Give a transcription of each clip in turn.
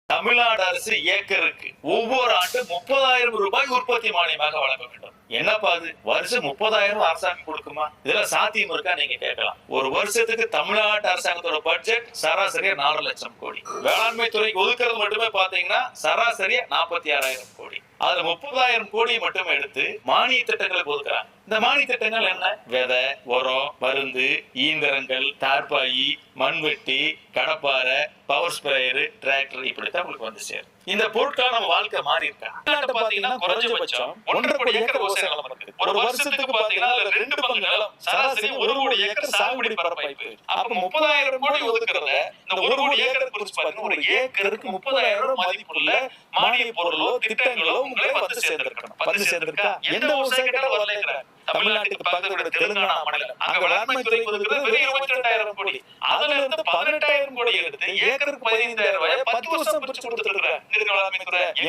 தமிழ்நாடு அரசு ஏக்கருக்கு ஒவ்வொரு ஆண்டு 30,000 ரூபாய் உற்பத்தி மானியமாக வழங்க வேண்டும். என்னப்பா அது, வருஷம் 30,000 அரசாங்கம் கொடுக்குமா? இதெல்லாம் சாத்தியம் இருக்கா நீங்க கேட்கலாம். ஒரு வருஷத்துக்கு தமிழ்நாட்டு அரசாங்கத்தோட பட்ஜெட் சராசரியா 4 லட்சம் கோடி. வேளாண்மை துறைக்கு ஒதுக்குறது மட்டுமே பாத்தீங்கன்னா சராசரியா 46,000 கோடி. அதுல 30,000 கோடி மட்டுமே எடுத்து மானிய திட்டங்களுக்கு ஒதுக்குறாங்க. இந்த மானிய திட்டங்கள் என்ன? விதை, உரம், மருந்து, இயந்திரங்கள், தார்பாயி, மண்வெட்டி, கடப்பாறை, பவர் ஸ்ப்ரேயர், டிராக்டர், இப்படித்தான் உங்களுக்கு வந்து சேரும். இந்த பொருட்கள் நம்ம வாழ்க்கை மாறி இருக்கா? பாத்தீங்கன்னா குறைஞ்சபட்சம் 1.5 கோடி ஏக்கர் விவசாய நிலம் இருக்கு. ஒரு வருஷத்துக்கு பாத்தீங்கன்னா 2 பங்கு நிலம் சராசரி 1 கோடி ஏக்கர் சாகுபடி பரப்பாய்ப்பு. அப்ப 30,000 கோடி ஒதுக்குறத இந்த 1 கோடி ஏக்கர் குறிச்சு பாத்தீங்கன்னா ஒரு ஏக்கருக்கு 30,000 மதிப்புள்ள மானிய பொருளோ திட்டங்களோ உங்களை வந்து சேர்ந்திருக்கணும். வந்து சேர்ந்திருக்கா? எந்த விவசாயிகளும் வரலைங்கிற தமிழ்நாட்டுக்கு பக்கத்துல தெலுங்கானா மாநிலம், அங்க வேளாண்மை துறை ஒதுக்குறது 22,000 கோடி. அதுல இருந்து 18,000 கோடி எடுத்து ஏக்கருக்கு 15,000 ரூபாய் 10 வருஷம் பிரிச்சு கொடுத்துருக்காங்க.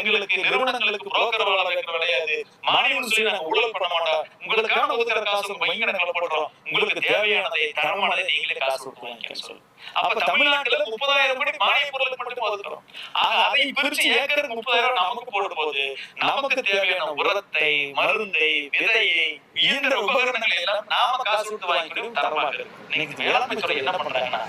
எங்களுக்கு நிறுவனங்களுக்கு புரோக்கர் வேலை கிடையாது, மானியம் சொல்லி நாங்க ஊழல் பண்ண மாட்டோம், உங்களுக்கான ஒதுக்குற காசு வைங்க நாங்க போடுறோம், உங்களுக்கு தேவையானதை தரமானதை நீங்களே காசு கொடுத்துருவாங்க சொல்லு. அப்ப தமிழ்நாட்டுல 30,000 கோடி மானிய பொருளுக்கு மட்டும் ஒதுக்குறோம். அதை பிரிச்சு ஏக்கருக்கு 30,000 நமக்கு போடும் போது நமக்கு தேவையான உரத்தை, மருந்தை, விதையை, இயந்திர உபகரணங்களை எல்லாம் நாம காசு கொடுத்து வாங்கிக்கிறோம், தரமாக இருக்கு. இன்னைக்கு வேளாண்மை துறை என்ன பண்றாங்கன்னா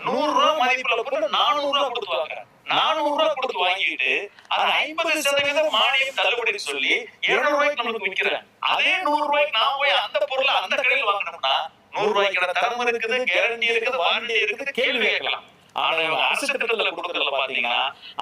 100 ரூபாய் மதிப்புல கூட 400 ரூபாய் கொடுத்து வாங்குறாங்க. 400 ரூபாய் கொடுத்து வாங்கிட்டு அது 50% மானியம் தள்ளுபடி சொல்லி 200 ரூபாய்க்கு நமக்கு விற்கிறேன். அதே 100 ரூபாய்க்கு நான் போய் அந்த பொருளை அந்த கடையில் வாங்கினோம்னா 100 ரூபாய்க்கான தரம் இருக்குது, கேரண்டி இருக்குது, வாரண்டி இருக்குது, கேள்வி கேட்கலாம். ஆனா அரசு திட்டத்துல கொடுக்கறதுல பாத்தீங்கன்னா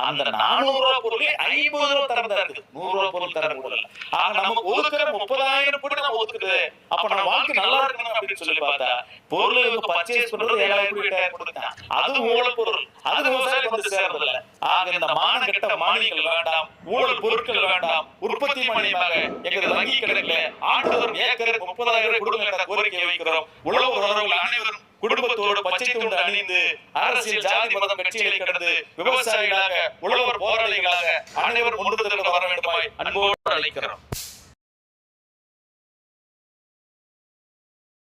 அந்த 400 ரூபாய் பொருள் 50 ரூபாய் தரம் தான் இருக்கு, 100 ரூபாய் பொருள் தரம் கூட இல்ல. ஆனா நமக்கு ஒதுக்குற 30,000 கோடி நம்ம ஒதுக்குது. அப்ப நம்ம வாழ்க்கை நல்லா இருக்கணும் அப்படின்னு சொல்லி பார்த்தா பொருள் பர்ச்சேஸ் பண்றது 7,000 கோடி 8,000 கோடி தான். அது ஊழல் பொருள், அது விவசாயிக்கு வந்து சேர்றது இல்ல. ஆக இந்த மானகெட்ட மானியங்கள் வேண்டாம், ஊழல் பொருட்கள் வேண்டாம், உற்பத்தி மானியமாக எங்களுக்கு வங்கி கிடைக்கல, ஆண்டுதோறும் ஏக்கருக்கு 30,000 கொடுங்க கோரிக்கை வைக்கிறோம். உழவர் உறவுகள் அனைவரும் குடும்பத்தோடு பச்சை துண்டு அணிந்து அரசியல் ஜாதி மதம் கட்சிகளை கடந்து விவசாயிகளாக உழவர் போராளிகளாக அனைவரும் ஒன்று திரண்டு வர வேண்டுமாய் அன்போடு அழைக்கிறோம்.